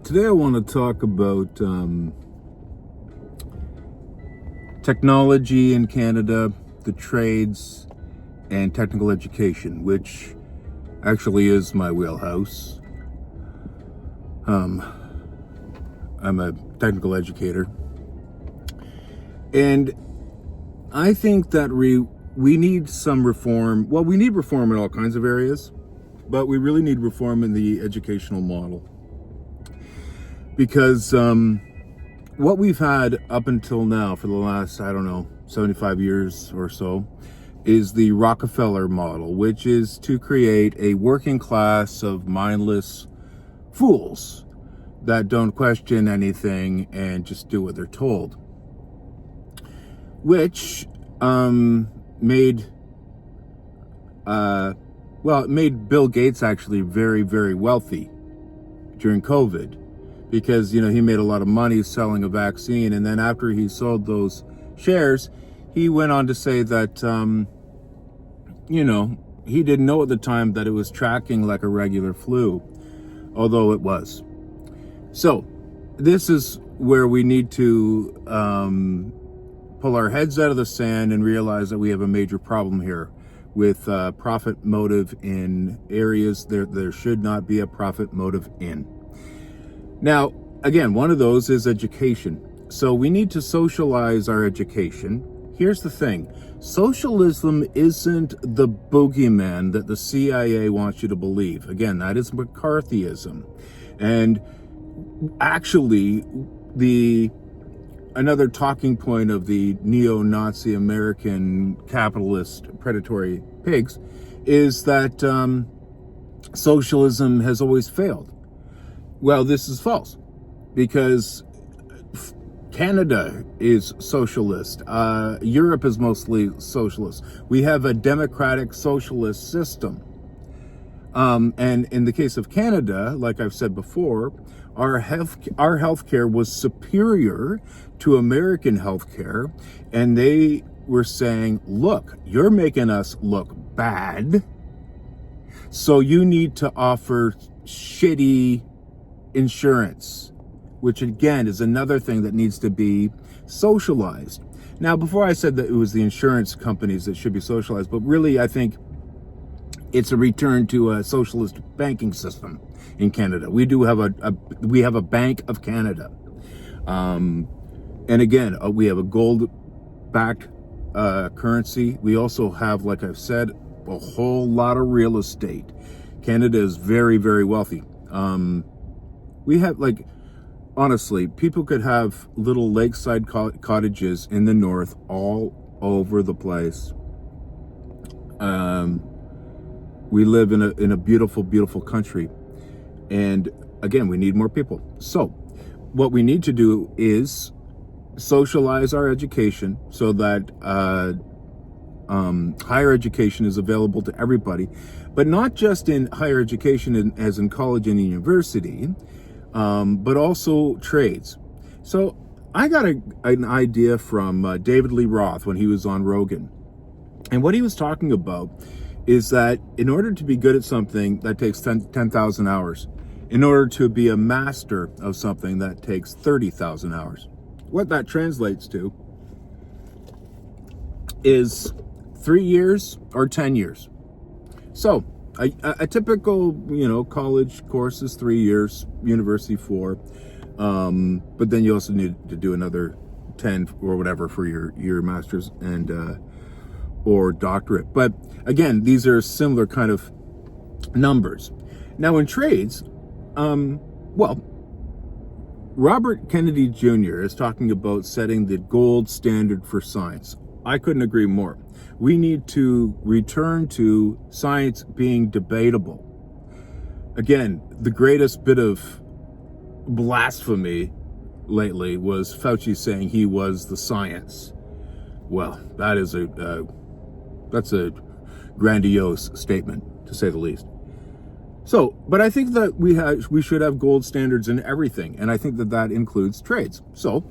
Today I want to talk about technology in Canada, the trades, and technical education, which actually is my wheelhouse. I'm a technical educator, and I think that we need some reform. Well, we need reform in all kinds of areas, but we really need reform in the educational model. Because what we've had up until now for the last, 75 years or so, is the Rockefeller model, which is to create a working class of mindless fools that don't question anything and just do what they're told. Which made Bill Gates actually very, very wealthy during COVID. Because, he made a lot of money selling a vaccine. And then after he sold those shares, he went on to say that, he didn't know at the time that it was tracking like a regular flu, although it was. So this is where we need to pull our heads out of the sand and realize that we have a major problem here with profit motive in areas there should not be a profit motive in. Now, again, one of those is education. So we need to socialize our education. Here's the thing. Socialism isn't the boogeyman that the CIA wants you to believe. Again, that is McCarthyism. And actually, another talking point of the neo-Nazi American capitalist predatory pigs is that socialism has always failed. Well, this is false, because Canada is socialist. Europe is mostly socialist. We have a democratic socialist system. And in the case of Canada, like I've said before, our healthcare was superior to American healthcare. And they were saying, look, you're making us look bad, so you need to offer shitty insurance, which again is another thing that needs to be socialized. Now, before I said that it was the insurance companies that should be socialized, but really I think it's a return to a socialist banking system in Canada. We do have we have a Bank of Canada, and again we have a gold-backed currency. We also have, like I've said, a whole lot of real estate. Canada is very, very wealthy. We have, honestly, people could have little lakeside cottages in the north all over the place. We live in a beautiful, beautiful country. And again, we need more people. So what we need to do is socialize our education so that higher education is available to everybody, but not just in higher education as in college and university, but also trades. So I got an idea from David Lee Roth when he was on Rogan. And what he was talking about is that in order to be good at something, that takes 10,000 hours. In order to be a master of something, that takes 30,000 hours. What that translates to is 3 years or 10 years. So a typical, college course is 3 years, university 4, but then you also need to do another 10 or whatever for your master's and or doctorate. But again, these are similar kind of numbers. Now in trades, Robert Kennedy Jr. is talking about setting the gold standard for science. I couldn't agree more. We need to return to science being debatable. Again, the greatest bit of blasphemy lately was Fauci saying he was the science. Well, that's a grandiose statement, to say the least. So, but I think that we should have gold standards in everything, and I think that includes trades. So,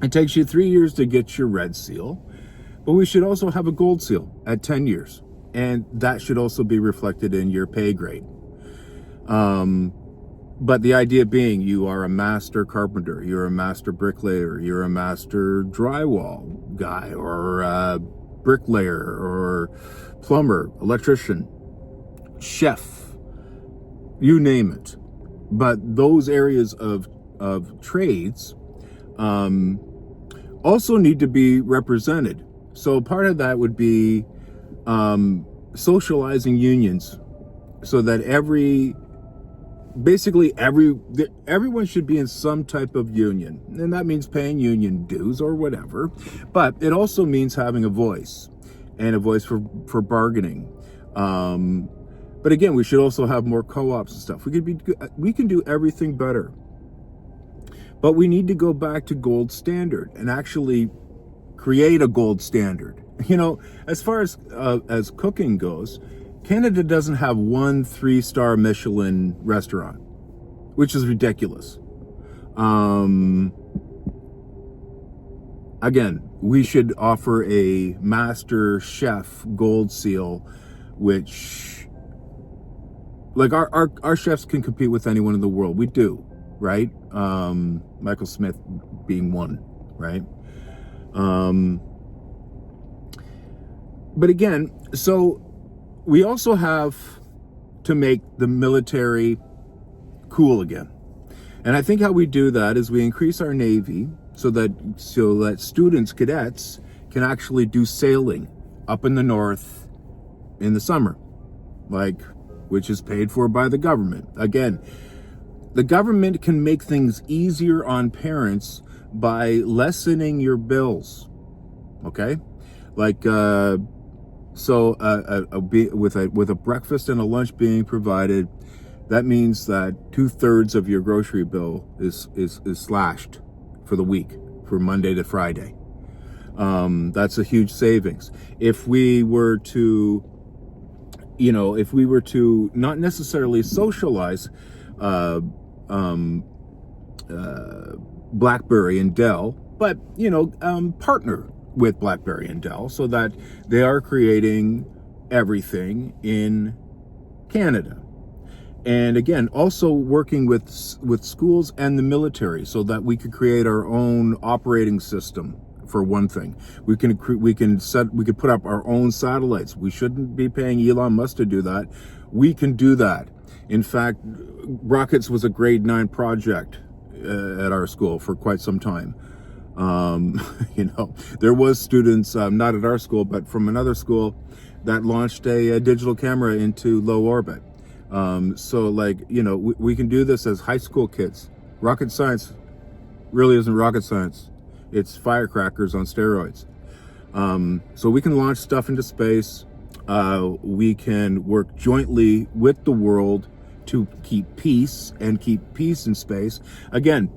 it takes you 3 years to get your red seal, but we should also have a gold seal at 10 years, and that should also be reflected in your pay grade. But the idea being, you are a master carpenter, you're a master bricklayer, you're a master drywall guy, or a bricklayer, or plumber, electrician, chef, you name it. But those areas of trades also need to be represented. So part of that would be socializing unions, so that everyone should be in some type of union, and that means paying union dues or whatever. But it also means having a voice, and a voice for bargaining. But again, we should also have more co-ops and stuff. We can do everything better, but we need to go back to gold standard and actually create a gold standard. You know, as far as cooking goes, Canada doesn't have one 3-star Michelin restaurant, which is ridiculous. Again, we should offer a Master Chef Gold Seal, which, like, our chefs can compete with anyone in the world. We do, right? Michael Smith being one, right? But again, so we also have to make the military cool again. And I think how we do that is we increase our Navy so that students, cadets, can actually do sailing up in the north in the summer, which is paid for by the government. Again, the government can make things easier on parents by lessening your bills, okay? With a breakfast and a lunch being provided, that means that 2/3 of your grocery bill is slashed for the week, for Monday to Friday. That's a huge savings. If we were to not necessarily socialize BlackBerry and Dell, but partner with BlackBerry and Dell, so that they are creating everything in Canada. And again, also working with schools and the military, so that we could create our own operating system. For one thing, we could put up our own satellites. We shouldn't be paying Elon Musk to do that. We can do that. In fact, rockets was a grade 9 project at our school for quite some time. There was students, not at our school, but from another school, that launched a digital camera into low orbit. We can do this as high school kids. Rocket science really isn't rocket science. It's firecrackers on steroids. So we can launch stuff into space. We can work jointly with the world to keep peace in space. Again,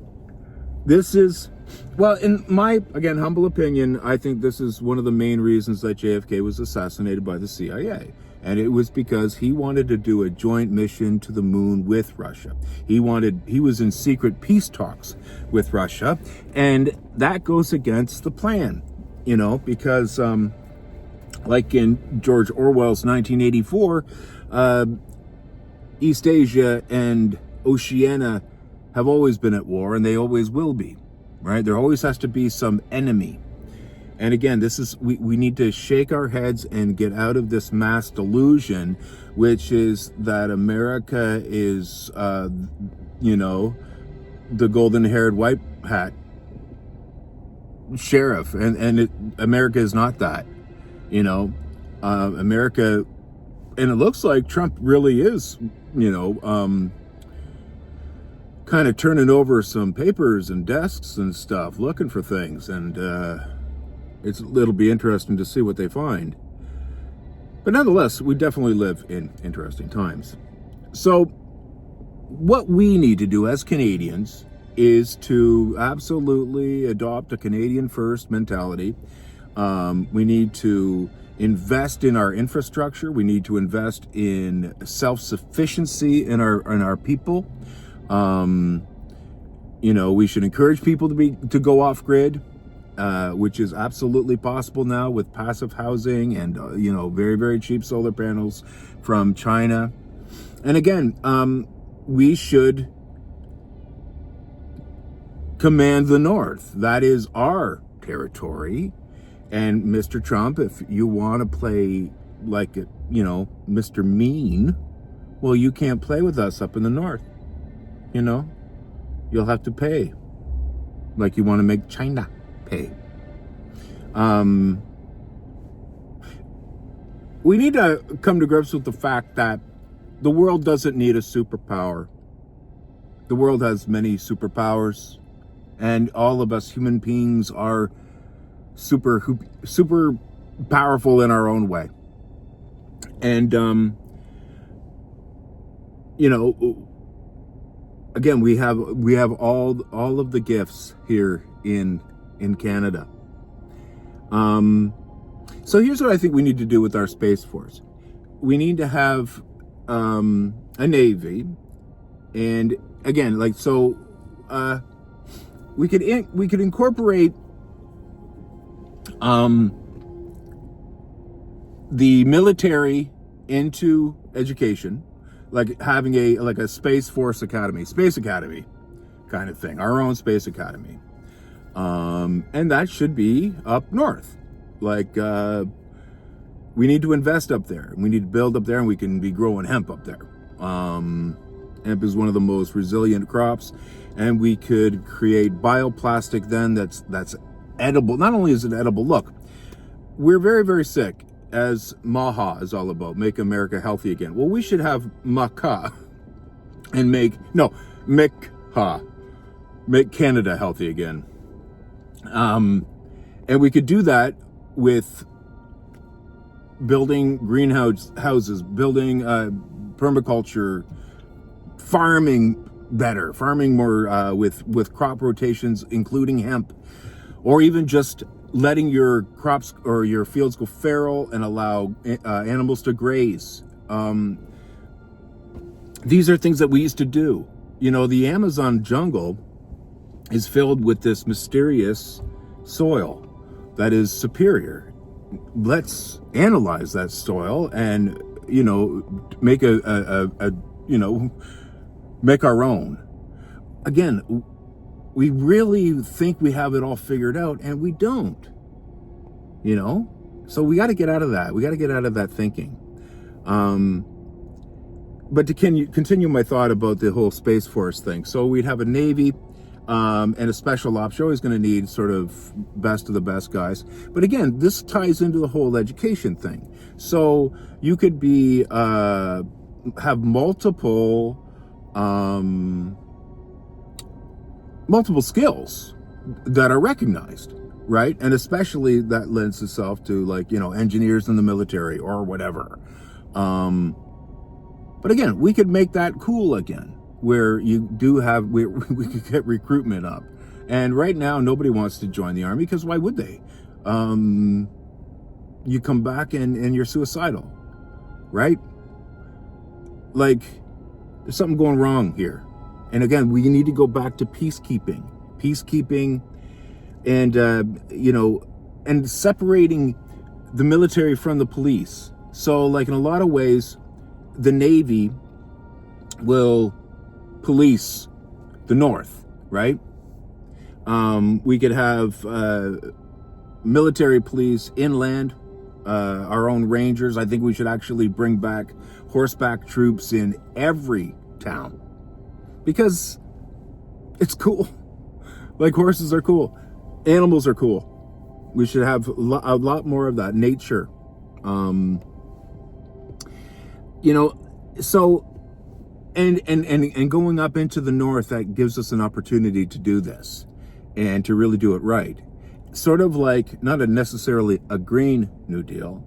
this is, in my, humble opinion, I think this is one of the main reasons that JFK was assassinated by the CIA. And it was because he wanted to do a joint mission to the moon with Russia. He was in secret peace talks with Russia, and that goes against the plan, because like in George Orwell's 1984, East Asia and Oceania have always been at war, and they always will be, right? There always has to be some enemy. And again, we need to shake our heads and get out of this mass delusion, which is that America is, the golden-haired white hat sheriff, and America is not that. America, and it looks like Trump really is, kind of turning over some papers and desks and stuff, looking for things, and it'll be interesting to see what they find. But nonetheless, we definitely live in interesting times. So what we need to do as Canadians is to absolutely adopt a Canadian first mentality. We need to invest in our infrastructure. We need to invest in self-sufficiency in our people. We should encourage people to go off grid, which is absolutely possible now with passive housing and very, very cheap solar panels from China. And again, we should command the North. That is our territory. And Mr. Trump, if you want to play like, Mr. Mean, well, you can't play with us up in the North. You'll have to pay. Like you want to make China pay. We need to come to grips with the fact that the world doesn't need a superpower. The world has many superpowers, and all of us human beings are super powerful in our own way. And again, we have all of the gifts here in Canada. So here's what I think we need to do with our Space Force. We need to have a Navy, and again, we could incorporate the military into education, like having a Space Force Academy, Space Academy kind of thing, our own Space Academy. And that should be up north. We need to invest up there. We need to build up there, and we can be growing hemp up there. Hemp is one of the most resilient crops, and we could create bioplastic then that's edible. Not only is it edible, look, we're very, very sick, as MAHA is all about, make America healthy again. Well, we should have MACA and make Canada healthy again. And we could do that with building greenhouses, building permaculture, farming better, farming more with crop rotations, including hemp, or even just letting your crops or your fields go feral and allow animals to graze. These are things that we used to do. The Amazon jungle is filled with this mysterious soil that is superior. Let's analyze that soil and make make our own. Again, we really think we have it all figured out, and we don't. So we got to get out of that. We got to get out of that thinking. But to continue my thought about the whole Space Force thing, so we'd have a Navy and a special ops. You're always going to need sort of best of the best guys. But again, this ties into the whole education thing. So you could have multiple skills that are recognized, right? And especially that lends itself to engineers in the military or whatever. But again, we could make that cool again, where we could get recruitment up. And right now, nobody wants to join the Army, because why would they? You come back and you're suicidal, right? There's something going wrong here. And again, we need to go back to peacekeeping and, and separating the military from the police. So in a lot of ways, the Navy will police the North, right? We could have military police inland, our own Rangers. I think we should actually bring back horseback troops in every town, because it's cool. Horses are cool. Animals are cool. We should have a lot more of that nature. So, and going up into the North, that gives us an opportunity to do this and to really do it right. Sort of not necessarily a Green New Deal,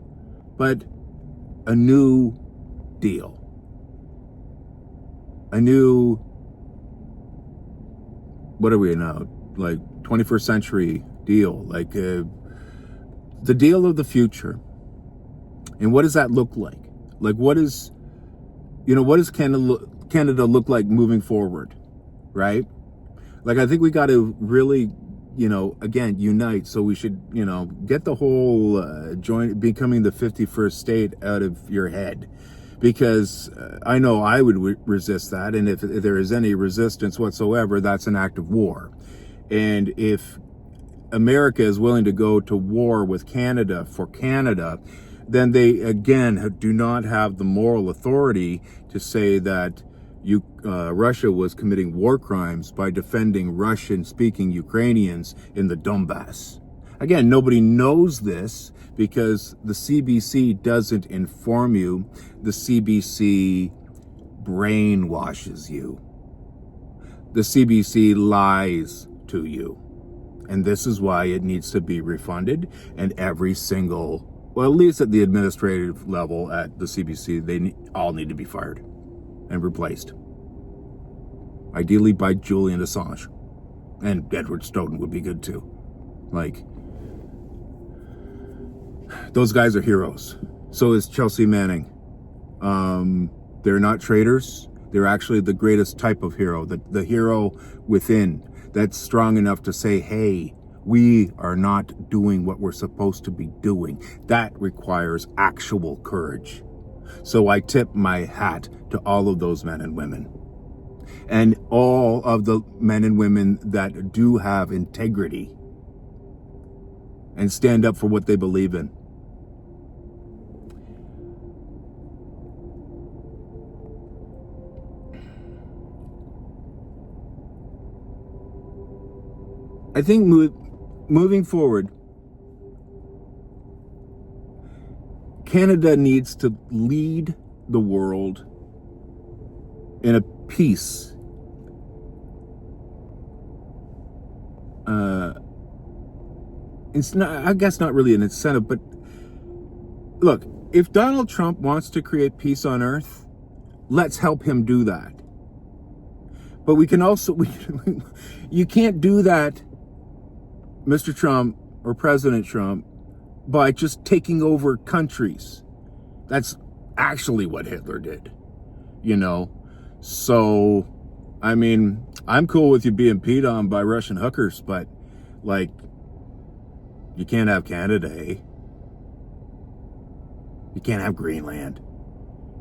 but a new deal. A new, what are we now? 21st century deal, the deal of the future. And what does that look like? What does Canada look like moving forward, right? I think we got to really, again, unite. So we should, get the whole becoming the 51st state out of your head, because I know I would resist that. And if there is any resistance whatsoever, that's an act of war. And if America is willing to go to war with Canada for Canada, then they again do not have the moral authority to say that Russia was committing war crimes by defending Russian-speaking Ukrainians in the Donbass. Again, nobody knows this because the CBC doesn't inform you. The CBC brainwashes you. The CBC lies to you. And this is why it needs to be refunded. And every single, well, at least at the administrative level at the CBC, they all need to be fired and replaced. Ideally by Julian Assange. And Edward Snowden would be good too. Like, those guys are heroes. So is Chelsea Manning. They're not traitors. They're actually the greatest type of hero, the hero within, that's strong enough to say, hey, we are not doing what we're supposed to be doing. That requires actual courage. So I tip my hat to all of those men and women. And all of the men and women that do have integrity and stand up for what they believe in. I think moving forward, Canada needs to lead the world in a peace. It's not, I guess, not really an incentive, but look, if Donald Trump wants to create peace on earth, let's help him do that. But we can also, you can't do that, Mr. Trump or President Trump, by just taking over countries. That's actually what Hitler did, you know? So, I mean, I'm cool with you being peed on by Russian hookers, but, like, you can't have Canada, eh? You can't have Greenland.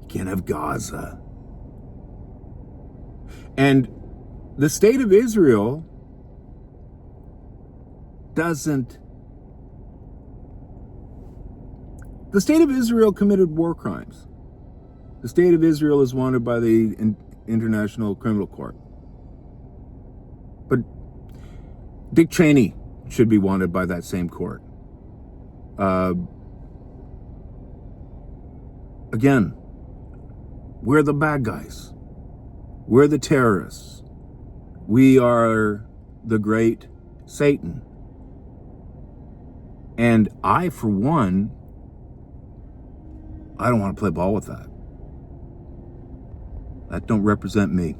You can't have Gaza. And the state of Israel doesn't. The state of Israel committed war crimes. The state of Israel is wanted by the International Criminal Court. But Dick Cheney should be wanted by that same court. Again, we're the bad guys. We're the terrorists. We are the great Satan. And I, for one, I don't want to play ball with that. That don't represent me.